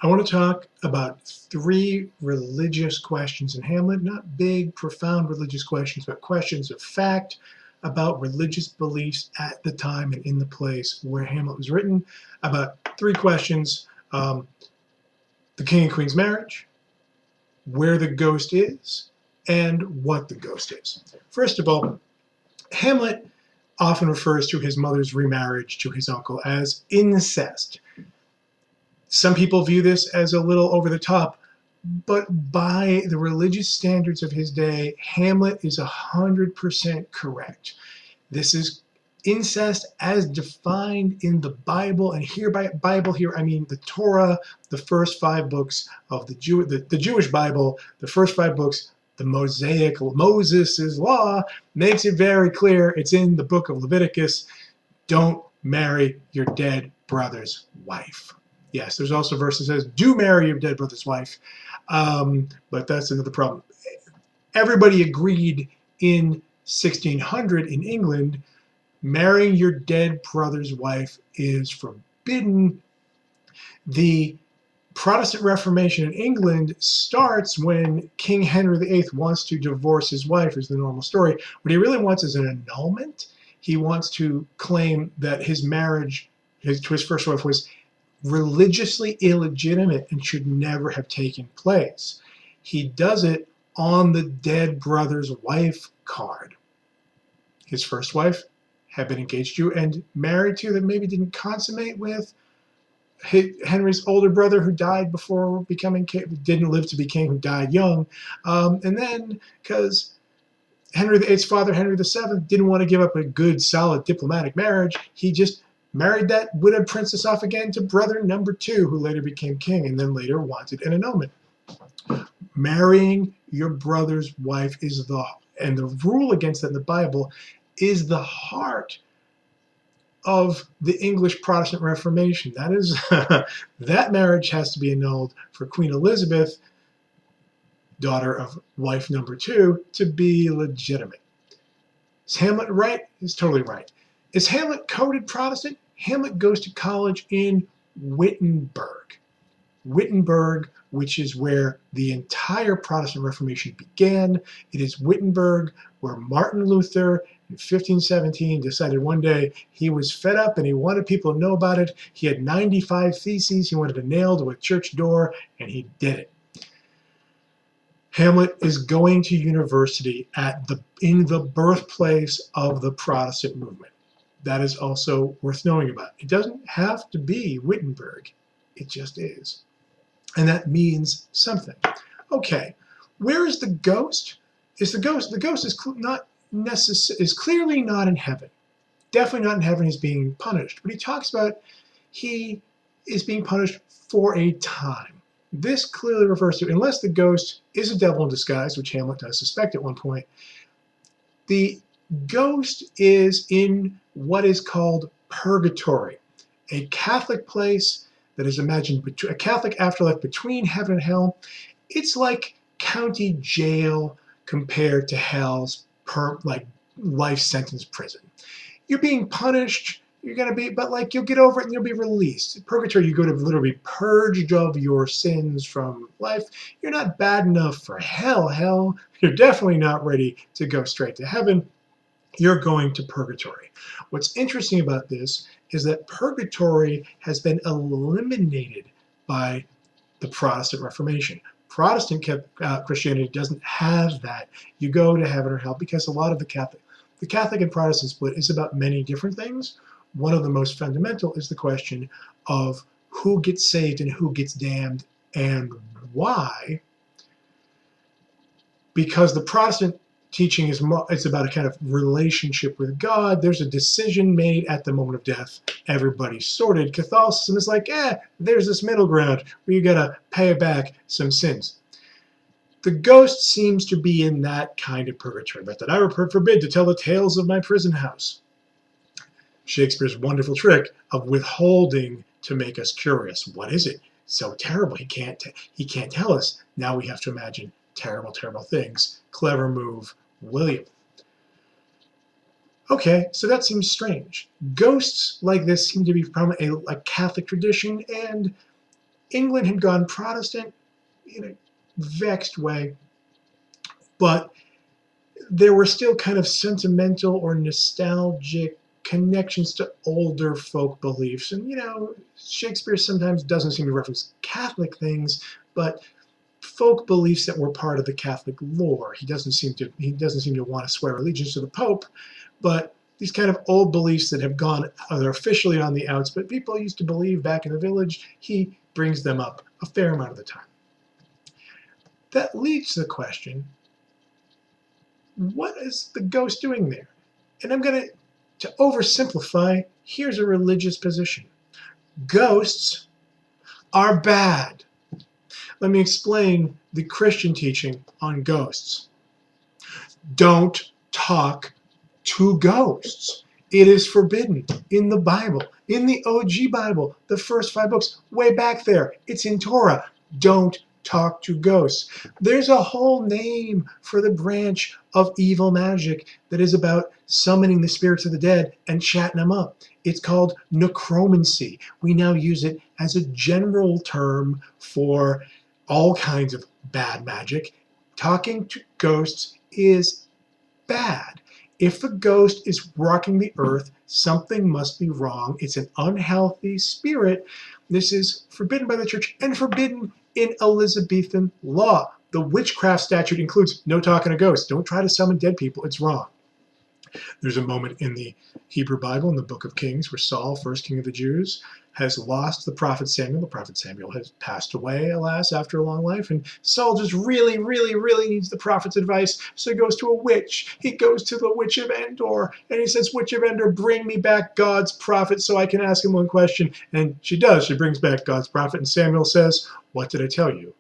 I want to talk about three religious questions in Hamlet, not big, profound religious questions, but questions of fact about religious beliefs at the time and in the place where Hamlet was written. About three questions: the king and queen's marriage, where the ghost is, and what the ghost is. First of all, Hamlet often refers to his mother's remarriage to his uncle as incest. Some people view this as a little over the top, but by the religious standards of his day, Hamlet is 100% correct. This is incest as defined in the Bible, and here by Bible here I mean the Torah, the first five books of the Jewish Bible, the first five books. The Mosaic, Moses' law makes it very clear. It's in the book of Leviticus. Don't marry your dead brother's wife. Yes, there's also a verse that says, do marry your dead brother's wife. But that's another problem. Everybody agreed in 1600 in England, marrying your dead brother's wife is forbidden. The Protestant Reformation in England starts when King Henry VIII wants to divorce his wife, is the normal story. What he really wants is an annulment. He wants to claim that his marriage to his first wife was religiously illegitimate and should never have taken place. He does it on the dead brother's wife card. His first wife had been engaged to and married to that maybe didn't consummate with Henry's older brother who died before becoming king, didn't live to be king, who died young. And then because Henry VIII's father, Henry VII, didn't want to give up a good, solid diplomatic marriage, he just married that widowed princess off again to brother number two, who later became king and then later wanted an annulment. Marrying your brother's wife is and the rule against that in the Bible is the heart of the English Protestant Reformation. That is, that marriage has to be annulled for Queen Elizabeth, daughter of wife number two, to be legitimate. Is Hamlet right? He's totally right. Is Hamlet coded Protestant? Hamlet goes to college in Wittenberg. Wittenberg, which is where the entire Protestant Reformation began. It is Wittenberg where Martin Luther in 1517 decided one day he was fed up and he wanted people to know about it. He had 95 theses he wanted to nail to a church door, and he did it. Hamlet is going to university in the birthplace of the Protestant movement. That is also worth knowing about. It doesn't have to be Wittenberg. It just is. And that means something. Okay, where is the ghost? The ghost is clearly not in heaven. Definitely not in heaven. He's being punished. But he talks about he is being punished for a time. This clearly refers to, unless the ghost is a devil in disguise, which Hamlet does suspect at one point, the ghost is in what is called purgatory, a Catholic place that is imagined, a Catholic afterlife between heaven and hell. It's like county jail compared to hell's like life sentence prison. You're being punished. You're going to be, but like you'll get over it and you'll be released. In purgatory, you go to literally purged of your sins from life. You're not bad enough for hell. Hell, you're definitely not ready to go straight to heaven. You're going to purgatory. What's interesting about this is that purgatory has been eliminated by the Protestant Reformation. Protestant Christianity doesn't have that. You go to heaven or hell because a lot of the Catholic and Protestant split is about many different things. One of the most fundamental is the question of who gets saved and who gets damned and why. Because the Protestant teaching it's about a kind of relationship with God. There's a decision made at the moment of death. Everybody's sorted. Catholicism is like, there's this middle ground where you gotta pay back some sins. The ghost seems to be in that kind of purgatory, but that I were forbid to tell the tales of my prison house. Shakespeare's wonderful trick of withholding to make us curious. What is it? So terrible. He can't tell us. Now we have to imagine terrible, terrible things. Clever move, William. Okay, so that seems strange. Ghosts like this seem to be from a Catholic tradition, and England had gone Protestant in a vexed way, but there were still kind of sentimental or nostalgic connections to older folk beliefs. And, Shakespeare sometimes doesn't seem to reference Catholic things, but folk beliefs that were part of the Catholic lore. He doesn't seem to want to swear allegiance to the Pope, but these kind of old beliefs that have gone, they're officially on the outs, but people used to believe back in the village, he brings them up a fair amount of the time. That leads to the question, what is the ghost doing there? And I'm going to oversimplify, here's a religious position. Ghosts are bad. Let me explain the Christian teaching on ghosts. Don't talk to ghosts. It is forbidden in the Bible, in the OG Bible, the first 5 books, way back there. It's in Torah. Don't talk to ghosts. There's a whole name for the branch of evil magic that is about summoning the spirits of the dead and chatting them up. It's called necromancy. We now use it as a general term for all kinds of bad magic. Talking to ghosts is bad. If a ghost is rocking the earth, something must be wrong. It's an unhealthy spirit. This is forbidden by the church and forbidden in Elizabethan law. The witchcraft statute includes no talking to ghosts. Don't try to summon dead people. It's wrong. There's a moment in the Hebrew Bible, in the book of Kings, where Saul, first king of the Jews, has lost the prophet Samuel. The prophet Samuel has passed away, alas, after a long life. And Saul just really, really, really needs the prophet's advice. So he goes to a witch. He goes to the witch of Endor. And he says, Witch of Endor, bring me back God's prophet so I can ask him one question. And she does. She brings back God's prophet. And Samuel says, what did I tell you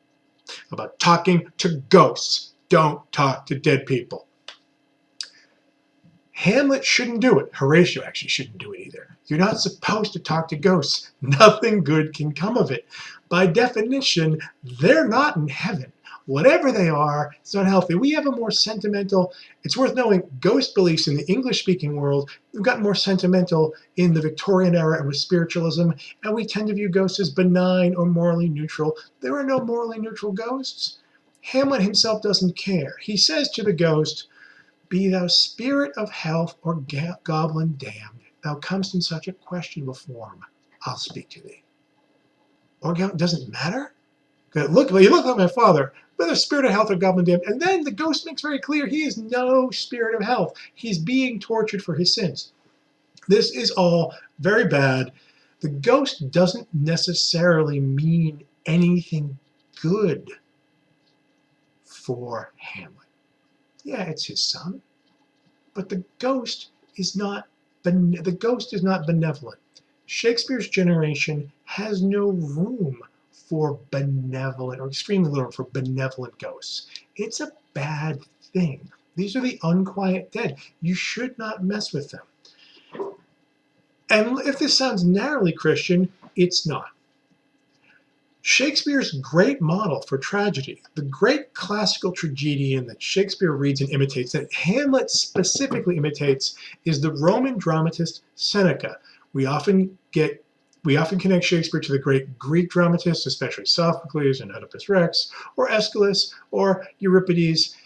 about talking to ghosts? Don't talk to dead people. Hamlet shouldn't do it. Horatio actually shouldn't do it either. You're not supposed to talk to ghosts. Nothing good can come of it. By definition, they're not in heaven. Whatever they are, it's not healthy. We have a more sentimental, it's worth knowing, ghost beliefs in the English-speaking world have gotten more sentimental in the Victorian era and with spiritualism, and we tend to view ghosts as benign or morally neutral. There are no morally neutral ghosts. Hamlet himself doesn't care. He says to the ghost, be thou spirit of health or goblin damned, thou comest in such a questionable form, I'll speak to thee. Or doesn't matter? You look like my father, whether spirit of health or goblin damned. And then the ghost makes very clear he is no spirit of health. He's being tortured for his sins. This is all very bad. The ghost doesn't necessarily mean anything good for Hamlet. Yeah, it's his son, but the ghost is not benevolent. Shakespeare's generation has no room for benevolent, or extremely little for benevolent ghosts. It's a bad thing. These are the unquiet dead. You should not mess with them. And if this sounds narrowly Christian, it's not. Shakespeare's great model for tragedy, the great classical tragedian that Shakespeare reads and imitates, that Hamlet specifically imitates, is the Roman dramatist Seneca. We often connect Shakespeare to the great Greek dramatists, especially Sophocles and Oedipus Rex, or Aeschylus, or Euripides.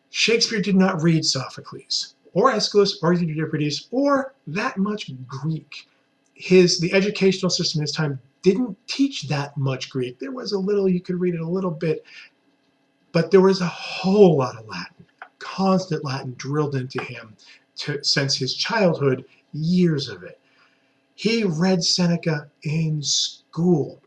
Shakespeare did not read Sophocles, or Aeschylus, or Euripides, or that much Greek. The educational system in his time didn't teach that much Greek. There was a little, you could read it a little bit, but there was a whole lot of Latin, constant Latin drilled into him since his childhood, years of it. He read Seneca in school.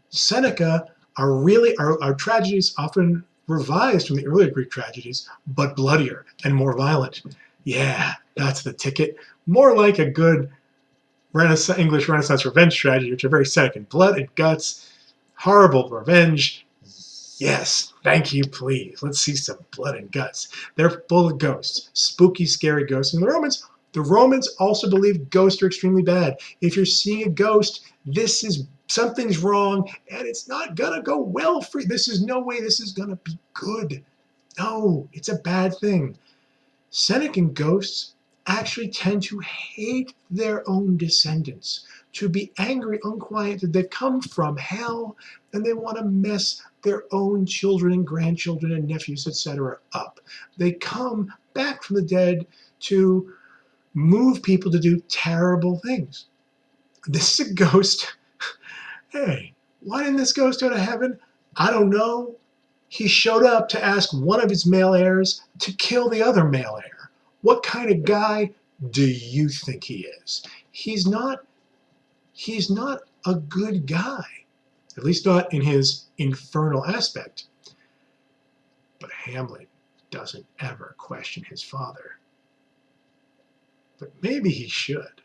Seneca are tragedies often revised from the earlier Greek tragedies, but bloodier and more violent. Yeah, that's the ticket. More like a good English Renaissance revenge tragedy, which are very Senecan. Blood and guts, horrible revenge. Yes, thank you, please. Let's see some blood and guts. They're full of ghosts, spooky, scary ghosts. And the Romans also believed ghosts are extremely bad. If you're seeing a ghost, something's wrong, and it's not gonna go well for you. There's no way this is gonna be good. No, it's a bad thing. Senecan ghosts actually tend to hate their own descendants. to be angry, unquieted. They've come from hell, and they want to mess their own children and grandchildren and nephews, etc. up. They come back from the dead to move people to do terrible things. This is a ghost. Hey, why didn't this ghost go to heaven? I don't know. He showed up to ask one of his male heirs to kill the other male heir. What kind of guy do you think he is? He's not a good guy, at least not in his infernal aspect. But Hamlet doesn't ever question his father. But maybe he should.